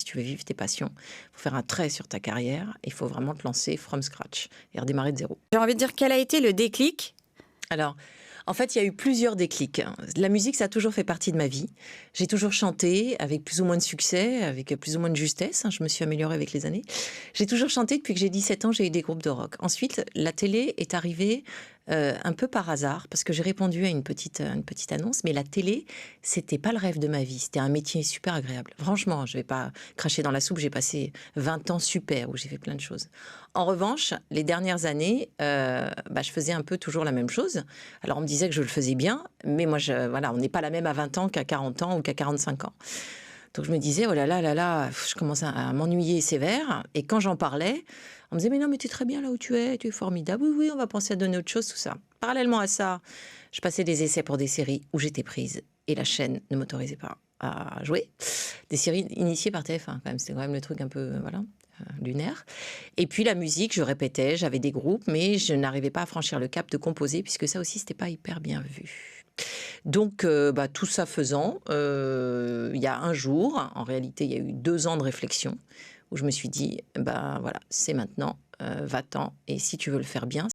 tu veux vivre tes passions, il faut faire un trait sur ta carrière, il faut vraiment te lancer from scratch et redémarrer de zéro. J'ai envie de dire, quel a été le déclic? Alors, en fait, il y a eu plusieurs déclics. La musique, ça a toujours fait partie de ma vie. J'ai toujours chanté avec plus ou moins de succès, avec plus ou moins de justesse. Je me suis améliorée avec les années. J'ai toujours chanté depuis que j'ai 17 ans, j'ai eu des groupes de rock. Ensuite, la télé est arrivée un peu par hasard, parce que j'ai répondu à une petite annonce, mais la télé, c'était pas le rêve de ma vie. C'était un métier super agréable. Franchement, je vais pas cracher dans la soupe, j'ai passé 20 ans super, où j'ai fait plein de choses. En revanche, les dernières années, je faisais un peu toujours la même chose. Alors, on me disait que je le faisais bien, mais moi, voilà, on n'est pas la même à 20 ans qu'à 40 ans ou qu'à 45 ans. Donc, je me disais, oh là là, je commençais à m'ennuyer sévère. Et quand j'en parlais, on me disait, mais non, mais tu es très bien là où tu es formidable. Oui, oui, on va penser à donner autre chose, tout ça. Parallèlement à ça, je passais des essais pour des séries où j'étais prise et la chaîne ne m'autorisait pas à jouer. Des séries initiées par TF1, quand même. C'était quand même le truc un peu, lunaire. Et puis la musique, je répétais, j'avais des groupes, mais je n'arrivais pas à franchir le cap de composer, puisque ça aussi, c'était pas hyper bien vu. Donc, tout ça faisant, il y a un jour, en réalité, il y a eu 2 ans de réflexion, où je me suis dit, voilà, c'est maintenant, va-t'en, et si tu veux le faire bien,